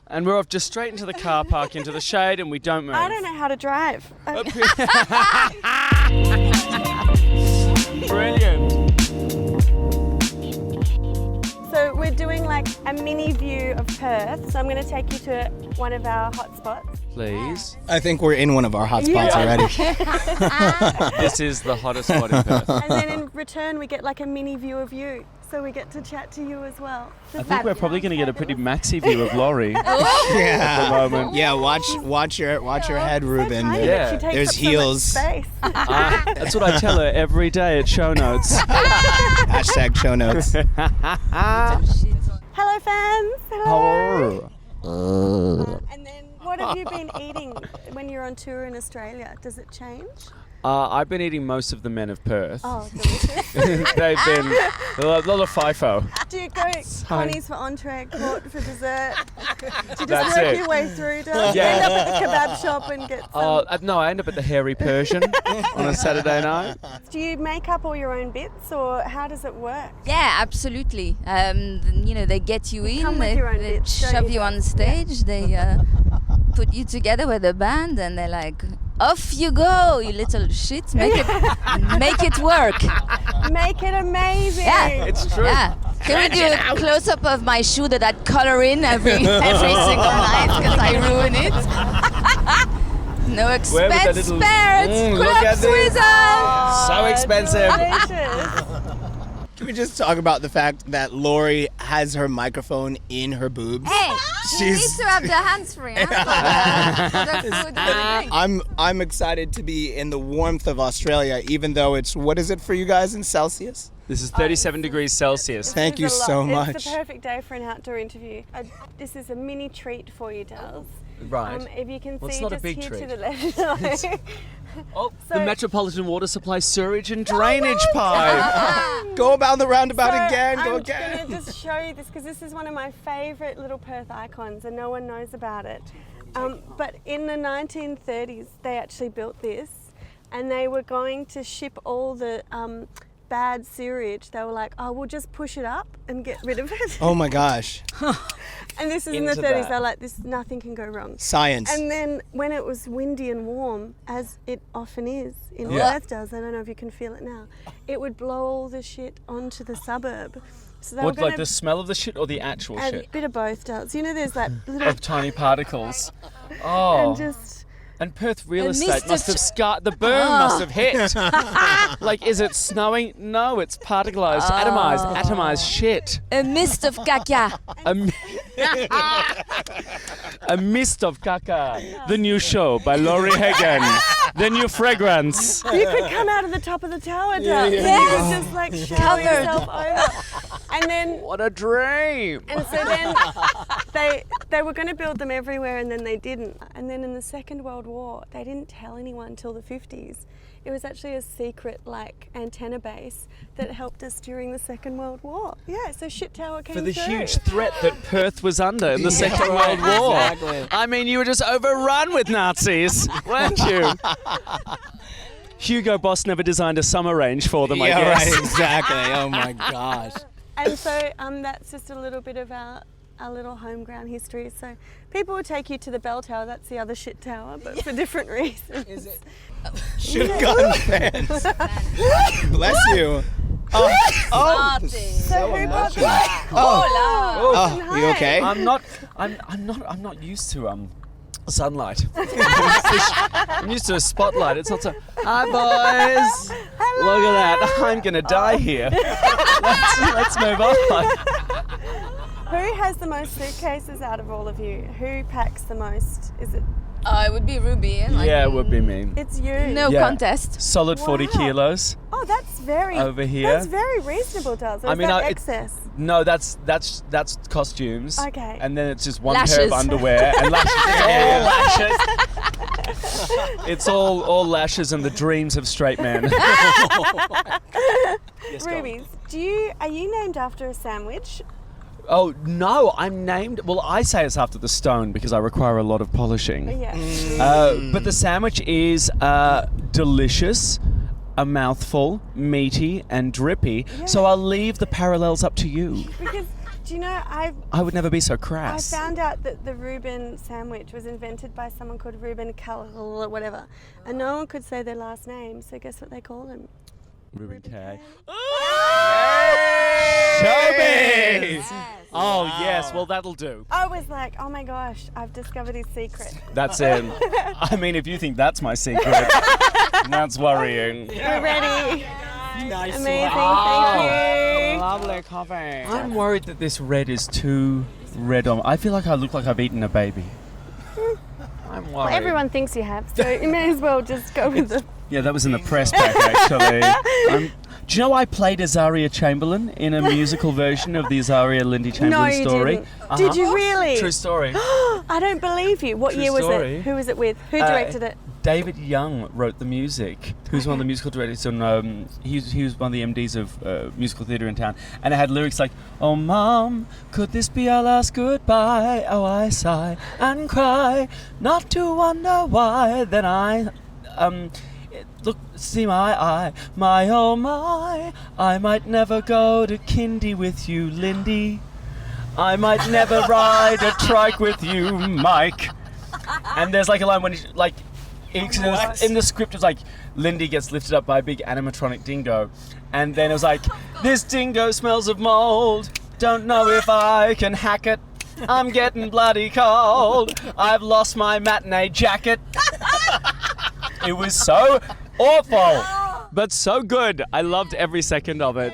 And we're off just straight into the car park, into the shade, and we don't move. I don't know how to drive. Brilliant. So we're doing like a mini view of Perth. So I'm going to take you to one of our hotspots. Please. I think we're in one of our hotspots already. This is the hottest spot in Perth. And then in return, we get like a mini view of you. So we get to chat to you as well. I think we're probably going to get a pretty maxi view of Laurie at Yeah. the moment. Yeah, watch your head, Ruben. Tiny, Yeah. but she takes There's up heels. So much space. That's what I tell her every day at show notes. Hashtag show notes. Hello, fans. Hello. And then, what have you been eating when you're on tour in Australia? Does it change? I've been eating most of the men of Perth. Oh, delicious. They've been a lot of FIFO. Do you go Connie's for entree, court for dessert? Do you just That's work it. your way through? Don't you Yeah. end up at the kebab shop and get some? No, I end up at the Hairy Persian on a Saturday night. Do you make up all your own bits, or how does it work? Yeah, absolutely. They get you in, come with your own they bits, don't shove you, you on guys? stage, they put you together with a band, and they're like, "Off you go, you little shit! Make it work." Make it amazing. Yeah, It's true. Yeah. Can we do a close up of my shoe that I color in every single night because I ruin it? No Where expense was that little- spared. look Club at this. Suiza. So expensive. Delicious. Can we just talk about the fact that Laurie has her microphone in her boobs? Hey, you need She's- to have the hands free. Huh? For the food and the drink. I'm excited to be in the warmth of Australia, even though it's, what is it for you guys in Celsius? This is 37 degrees Celsius. Thank you This is a so lot. It's much. the perfect day for an outdoor interview. This is a mini treat for you, Dals. Right. If you can Well, it's see not a just big here treat. to the left. No. Oh, So- the Metropolitan Water Supply sewage and drainage pipe. Go about the roundabout So again, go I'm again. going to just show you this because this is one of my favourite little Perth icons and no one knows about it. But in the 1930s, they actually built this and they were going to ship all the bad sewage. They were like, oh, we'll just push it up and get rid of it. Oh my gosh. And this is in the Into 30s. that. They're like, nothing can go wrong. Science. And then when it was windy and warm, as it often is in Yeah. Perth does, I don't know if you can feel it now, it would blow all the shit onto the suburb. So they What, were like gonna, the smell of the shit or the actual and shit? a bit of both does. You know, there's that little Of tiny particles. Oh. and just And Perth real A estate mist must of have scarred. The burn must have hit. Like, is it snowing? No, it's particleized, atomized shit. A mist of caca. A, mi- a mist of caca. The new show by Laurie Hagen. The new fragrance. you could come out of the top of the tower, Dal. yeah. You could just like shower Covered. yourself over. And then What a dream. And so then they were going to build them everywhere and then they didn't. And then in the Second World War, they didn't tell anyone until the 50s. It was actually a secret like antenna base that helped us during the Second World War. Yeah, so Shit Tower came For the through. huge threat that Perth was under in the Second World War. Exactly. I mean, you were just overrun with Nazis, weren't you? Hugo Boss never designed a summer range for them, I Yeah, guess. right, exactly. Oh my gosh. And so that's just a little bit of our little home ground history. So people will take you to the Bell Tower, that's the other shit tower, but for different reasons. Is it? Shotgun fans. Bless you. Oh, So who bought emotional. that? Oh, you okay? I'm not used to sunlight. I'm used to a spotlight. It's not so. Hi boys. Look at that. I'm gonna die here. Let's move on. Who has the most suitcases out of all of you? Who packs the most? Is it? It would be Ruby. Yeah, it would be me. It's you. No Yeah. contest. Solid 40 Wow. kilos. Oh, that's very Over here. That's very reasonable, Daz. I mean, that it- excess. No, that's costumes. Okay. And then it's just one Lashes. pair of underwear and lashes. All lashes. It's all lashes and the dreams of straight men. Yes, go on. Rubies, are you named after a sandwich? Oh no, I'm named. Well, I say it's after the stone because I require a lot of polishing. Yeah. But the sandwich is delicious, a mouthful, meaty, and drippy. So I'll leave the parallels up to you. Because Do you know, I would never be so I crass. found out that the Reuben sandwich was invented by someone called Reuben Cal or whatever, and no one could say their last name. So guess what they call him? Ruben K. Showbiz! Oh yes, well that'll do. I was like, oh my gosh, I've discovered his secret. That's it. I mean, if you think that's my secret, that's worrying. We're ready. Nice. Amazing, thank you. Lovely coffee. I'm worried that this red is too red on. I feel like I look like I've eaten a baby. I'm worried. Well, everyone thinks you have, so you may as well just go with it. Yeah, that was in the press pack actually. Do you know I played Azaria Chamberlain in a musical version of the Azaria Lindy No, Chamberlain you story? didn't. Did you really? True story. I don't believe you. What True year was story. it? Who was it with? Who directed it? David Young wrote the music, who's one of the musical directors, and he was one of the MDs of musical theatre in town, and it had lyrics like, "Oh Mom, could this be our last goodbye? Oh, I sigh and cry, not to wonder why. Then I, look, see my eye, my oh my, I might never go to kindy with you, Lindy. I might never ride a trike with you, Mike." And there's like a line when he's like, in the script it's like Lindy gets lifted up by a big animatronic dingo, and then it was like, "This dingo smells of mold, don't know if I can hack it, I'm getting bloody cold, I've lost my matinee jacket." It was so awful, but so good. I loved every second of it.